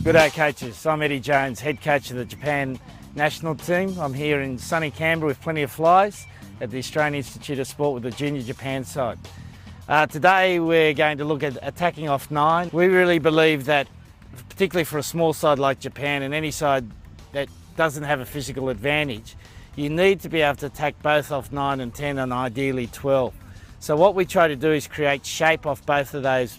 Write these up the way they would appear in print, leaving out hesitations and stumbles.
Good day, coaches. I'm Eddie Jones, head coach of the Japan national team. I'm here in sunny Canberra with plenty of flies at the Australian Institute of Sport with the Junior Japan side. Today we're going to look at attacking off 9. We really believe that, particularly for a small side like Japan and any side that doesn't have a physical advantage, you need to be able to attack both off 9 and 10 and ideally 12. So what we try to do is create shape off both of those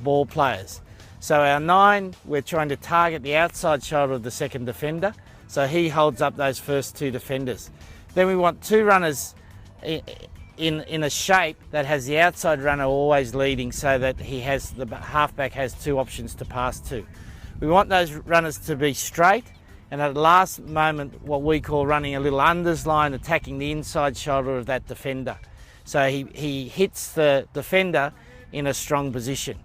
ball players. So our 9, we're trying to target the outside shoulder of the second defender, so he holds up those first 2 defenders. Then we want 2 runners in a shape that has the outside runner always leading, so that the halfback has 2 options to pass to. We want those runners to be straight, and at the last moment, what we call running a little unders line, attacking the inside shoulder of that defender. So he hits the defender in a strong position.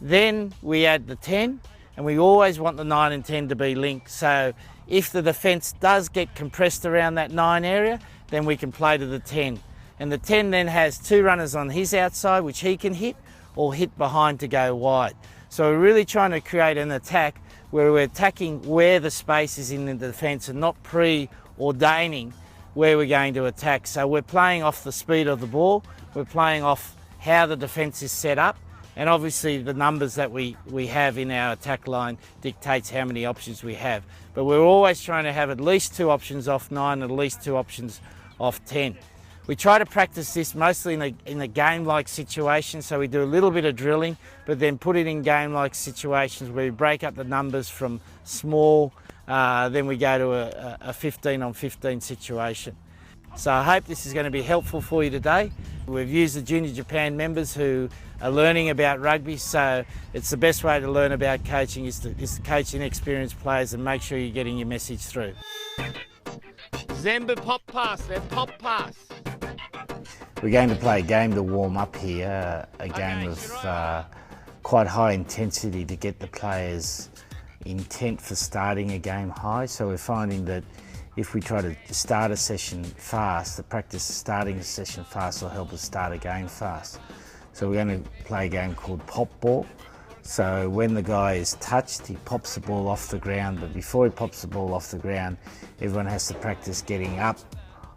Then we add the 10, and we always want the 9 and 10 to be linked. So if the defence does get compressed around that 9 area, then we can play to the 10. And the 10 then has 2 runners on his outside, which he can hit, or hit behind to go wide. So we're really trying to create an attack where we're attacking where the space is in the defence and not preordaining where we're going to attack. So we're playing off the speed of the ball, we're playing off how the defence is set up, and obviously the numbers that we have in our attack line dictates how many options we have. But we're always trying to have at least 2 options off 9 and at least 2 options off 10. We try to practice this mostly in a game-like situation, so we do a little bit of drilling, but then put it in game-like situations where we break up the numbers from small, then we go to a 15 on 15 situation. So I hope this is going to be helpful for you today. We've used the Junior Japan members who are learning about rugby, so it's the best way to learn about coaching is to coach inexperienced players and make sure you're getting your message through. Zemba pop pass, they're pop pass. We're going to play a game to warm up here, a game of quite high intensity to get the players intent for starting a game high. So we're finding that if we try to start a session fast, the practice of starting a session fast will help us start a game fast. So we're going to play a game called pop ball. So when the guy is touched, he pops the ball off the ground, but before he pops the ball off the ground, everyone has to practice getting up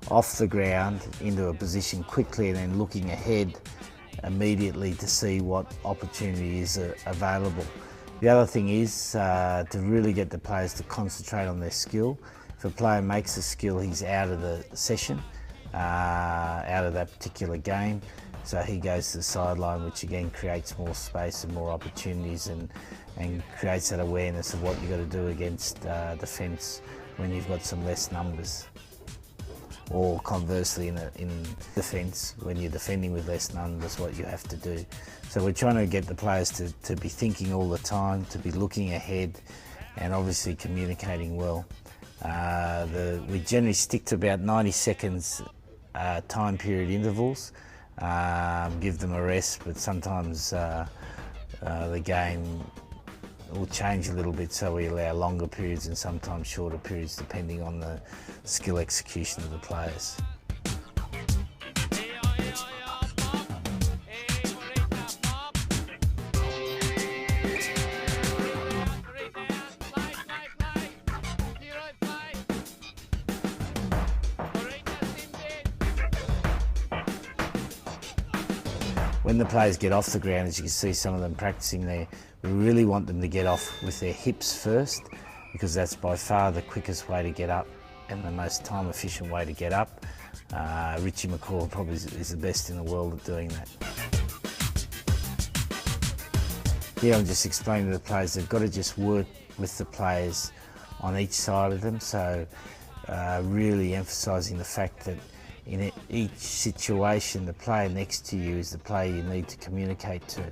off the ground into a position quickly and then looking ahead immediately to see what opportunity is available. The other thing is to really get the players to concentrate on their skill. If a player makes a skill, he's out of the session, out of that particular game. So he goes to the sideline, which again creates more space and more opportunities and creates that awareness of what you've got to do against defence when you've got some less numbers. Or conversely, in defence, when you're defending with less numbers, what you have to do. So we're trying to get the players to be thinking all the time, to be looking ahead, and obviously communicating well. We generally stick to about 90 seconds time period intervals, give them a rest, but sometimes the game will change a little bit, so we allow longer periods and sometimes shorter periods depending on the skill execution of the players. When the players get off the ground, as you can see some of them practicing there, we really want them to get off with their hips first, because that's by far the quickest way to get up and the most time efficient way to get up. Richie McCaw probably is the best in the world at doing that. Here I'm just explaining to the players they've got to just work with the players on each side of them, so really emphasising the fact that in each situation, the player next to you is the player you need to communicate to.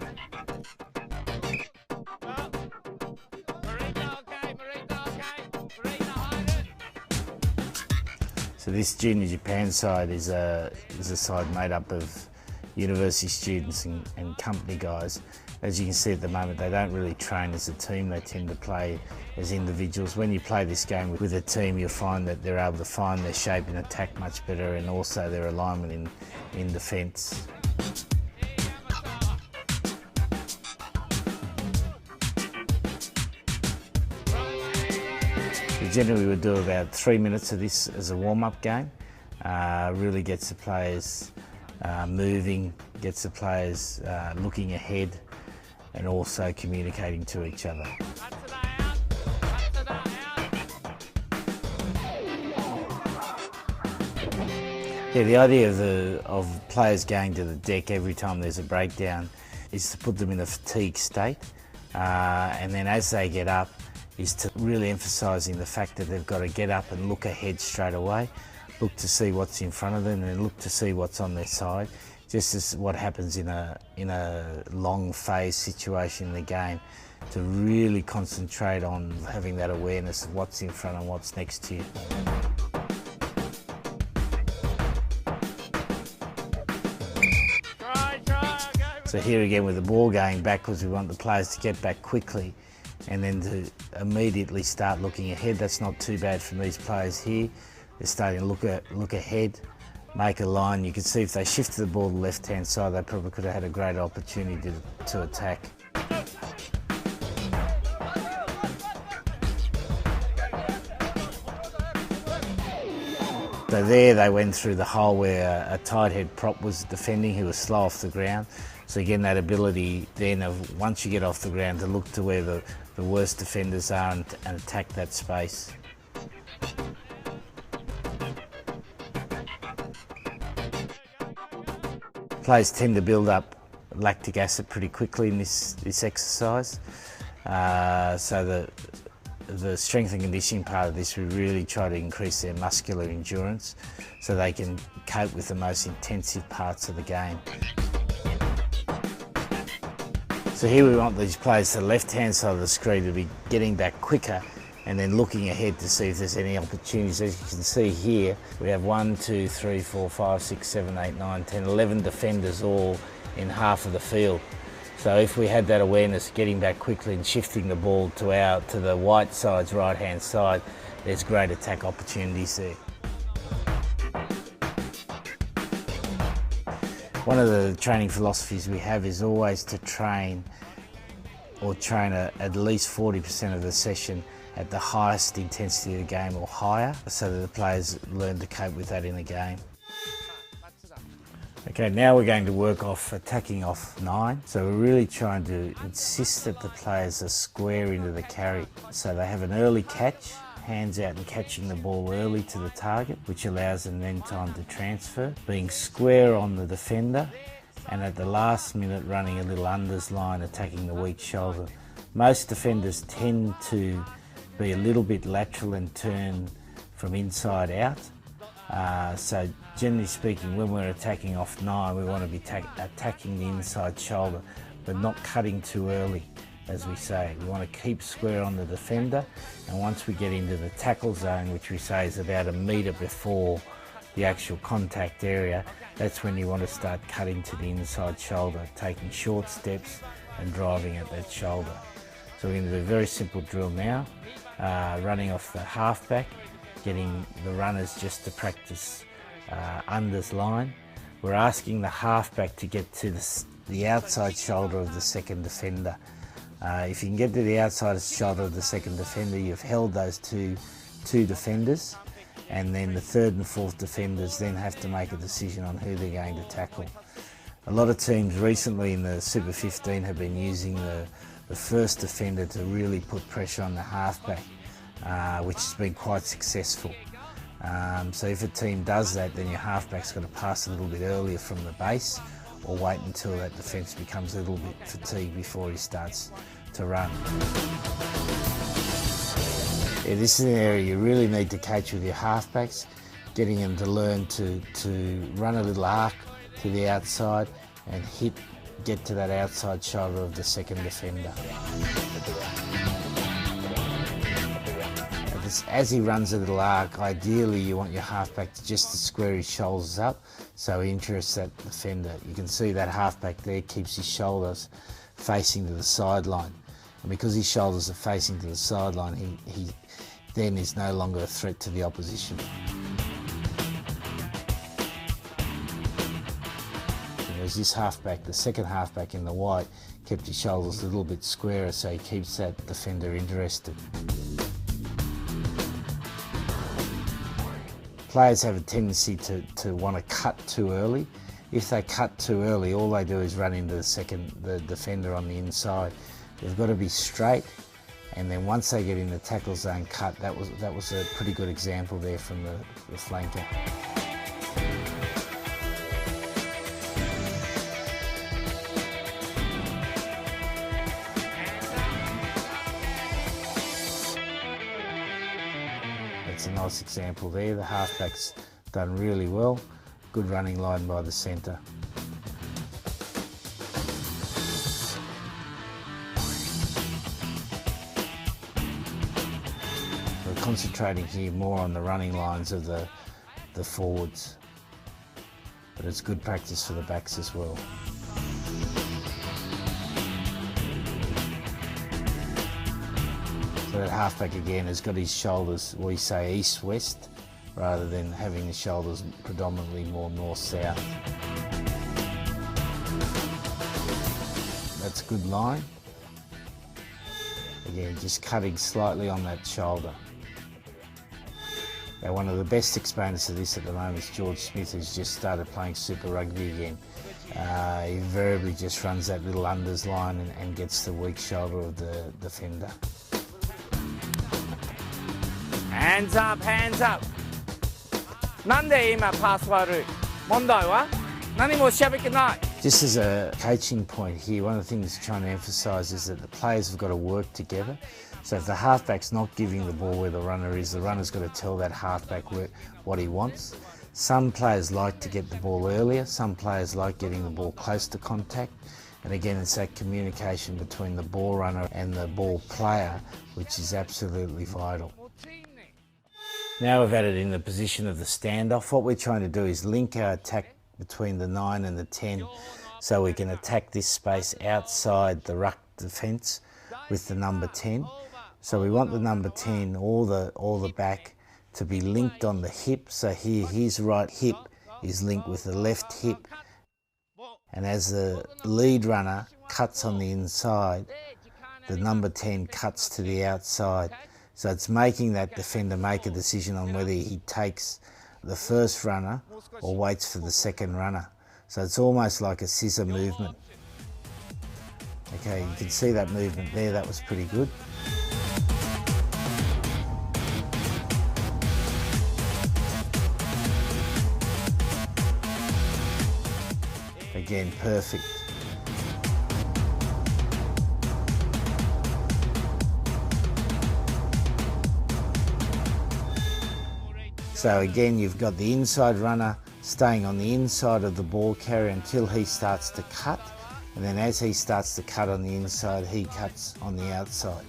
So this Junior Japan side is a side made up of university students and company guys. As you can see at the moment, they don't really train as a team, they tend to play as individuals. When you play this game with a team, you'll find that they're able to find their shape in attack much better and also their alignment in defence. generally we do about 3 minutes of this as a warm-up game. Really gets the players moving, gets the players looking ahead and also communicating to each other. Yeah, the idea of players going to the deck every time there's a breakdown is to put them in a fatigue state, and then as they get up is to really emphasising the fact that they've got to get up and look ahead straight away, look to see what's in front of them and look to see what's on their side, just as what happens in a long phase situation in the game, to really concentrate on having that awareness of what's in front and what's next to you. So here again with the ball going backwards, we want the players to get back quickly and then to immediately start looking ahead. That's not too bad from these players here. They're starting to look ahead, make a line. You can see if they shifted the ball to the left-hand side, they probably could have had a great opportunity to attack. So there they went through the hole where a tight head prop was defending, who was slow off the ground. So again, that ability then of once you get off the ground to look to where the worst defenders are and attack that space. Players tend to build up lactic acid pretty quickly in this exercise. So the strength and conditioning part of this, we really try to increase their muscular endurance so they can cope with the most intensive parts of the game. So here we want these players to the left-hand side of the screen to be getting back quicker and then looking ahead to see if there's any opportunities. As you can see here, we have 1, 2, 3, 4, 5, 6, 7, 8, 9, 10, 11 defenders all in half of the field. So if we had that awareness, getting back quickly and shifting the ball to the white side's right-hand side, there's great attack opportunities there. One of the training philosophies we have is always to train at least 40% of the session at the highest intensity of the game or higher, so that the players learn to cope with that in the game. Okay, now we're going to work off attacking off 9. So we're really trying to insist that the players are square into the carry. So they have an early catch, hands out and catching the ball early to the target, which allows them then time to transfer. Being square on the defender, and at the last minute running a little unders line, attacking the weak shoulder. Most defenders tend to be a little bit lateral and turn from inside out. So generally speaking, when we're attacking off 9, we want to be attacking the inside shoulder, but not cutting too early, as we say. We want to keep square on the defender, and once we get into the tackle zone, which we say is about a metre before the actual contact area, that's when you want to start cutting to the inside shoulder, taking short steps and driving at that shoulder. So we're going to do a very simple drill now, running off the halfback, getting the runners just to practice unders line. We're asking the halfback to get to the outside shoulder of the second defender. If you can get to the outside shoulder of the second defender, you've held those two defenders, and then the third and fourth defenders then have to make a decision on who they're going to tackle. A lot of teams recently in the Super 15 have been using the first defender to really put pressure on the halfback, which has been quite successful. So if a team does that, then your halfback's got to pass a little bit earlier from the base, or wait until that defence becomes a little bit fatigued before he starts to run. Yeah, this is an area you really need to coach with your halfbacks, getting them to learn to run a little arc to the outside and get to that outside shoulder of the second defender. As he runs a little arc, ideally you want your halfback to just to square his shoulders up so he interests that defender. You can see that halfback there keeps his shoulders facing to the sideline. And because his shoulders are facing to the sideline, he then is no longer a threat to the opposition. Whereas this halfback, the second halfback in the white, kept his shoulders a little bit squarer so he keeps that defender interested. players have a tendency to want to cut too early. If they cut too early, all they do is run into the defender on the inside. They've got to be straight, and then once they get in the tackle zone, cut. That was a pretty good example there from the flanker. That's a nice example there. The halfback's done really well. Good running line by the centre. We're concentrating here more on the running lines of the forwards, but it's good practice for the backs as well. So that halfback again has got his shoulders, we say east-west, rather than having the shoulders predominantly more north-south. That's a good line. Again, just cutting slightly on that shoulder. Now, one of the best exponents of this at the moment is George Smith, who's just started playing Super Rugby again. He invariably just runs that little unders line and gets the weak shoulder of the defender. Hands up, hands up. なんで今パス悪い？問題は？何も喋ってない。 Just as a coaching point here, one of the things we're trying to emphasise is that the players have got to work together. So if the halfback's not giving the ball where the runner is, the runner's got to tell that halfback what he wants. Some players like to get the ball earlier, some players like getting the ball close to contact. And again, it's that communication between the ball runner and the ball player, which is absolutely vital. Now we've added in the position of the standoff. What we're trying to do is link our attack between the 9 and the 10 so we can attack this space outside the ruck defence with the number 10. So we want the number 10 or the back to be linked on the hip. So here his right hip is linked with the left hip. And as the lead runner cuts on the inside, the number 10 cuts to the outside. So it's making that defender make a decision on whether he takes the first runner or waits for the second runner. So it's almost like a scissor movement. Okay, you can see that movement there, that was pretty good. Again, perfect. So again, you've got the inside runner staying on the inside of the ball carrier until he starts to cut. And then as he starts to cut on the inside, he cuts on the outside.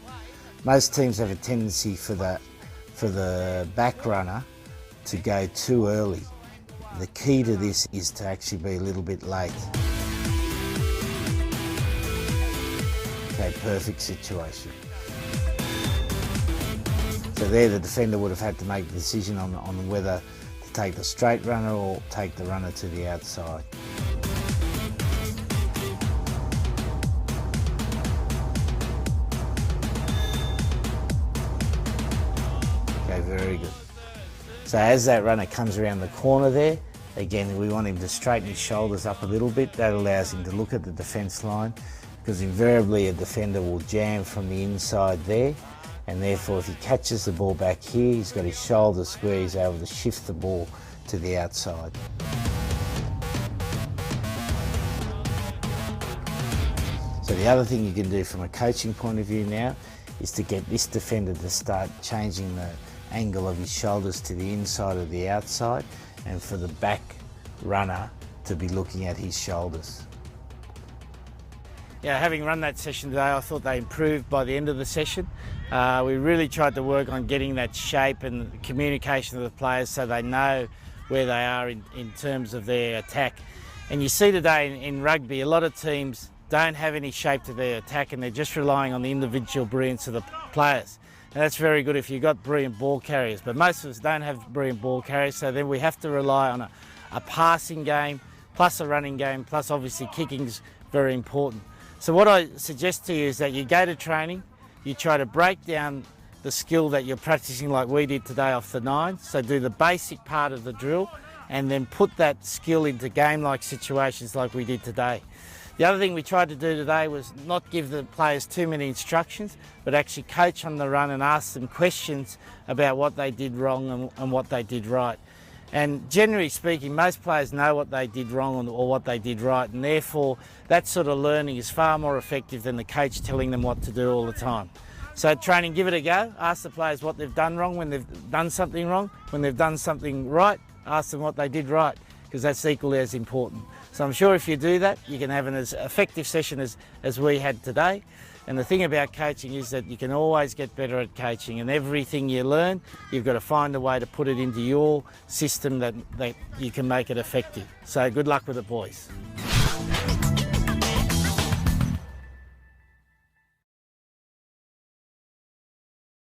Most teams have a tendency for the back runner to go too early. The key to this is to actually be a little bit late. Okay, perfect situation. So there the defender would have had to make the decision on whether to take the straight runner or take the runner to the outside. Okay, very good. So as that runner comes around the corner there, again we want him to straighten his shoulders up a little bit. That allows him to look at the defence line, because invariably a defender will jam from the inside there. And therefore, if he catches the ball back here, he's got his shoulders square, he's able to shift the ball to the outside. So the other thing you can do from a coaching point of view now is to get this defender to start changing the angle of his shoulders to the inside or the outside, and for the back runner to be looking at his shoulders. Yeah, having run that session today, I thought they improved by the end of the session. We really tried to work on getting that shape and communication of the players so they know where they are in terms of their attack. And you see today in rugby, a lot of teams don't have any shape to their attack and they're just relying on the individual brilliance of the players. And that's very good if you've got brilliant ball carriers, but most of us don't have brilliant ball carriers, so then we have to rely on a passing game, plus a running game, plus obviously kicking's very important. So what I suggest to you is that you go to training, you try to break down the skill that you're practicing like we did today off the 9. So do the basic part of the drill and then put that skill into game-like situations like we did today. The other thing we tried to do today was not give the players too many instructions, but actually coach on the run and ask them questions about what they did wrong and what they did right. And generally speaking, most players know what they did wrong or what they did right, and therefore that sort of learning is far more effective than the coach telling them what to do all the time. So training, give it a go. Ask the players what they've done wrong when they've done something wrong. When they've done something right, ask them what they did right, because that's equally as important. So I'm sure if you do that, you can have an as effective session as we had today. And the thing about coaching is that you can always get better at coaching, and everything you learn, you've got to find a way to put it into your system that you can make it effective. So good luck with it, boys.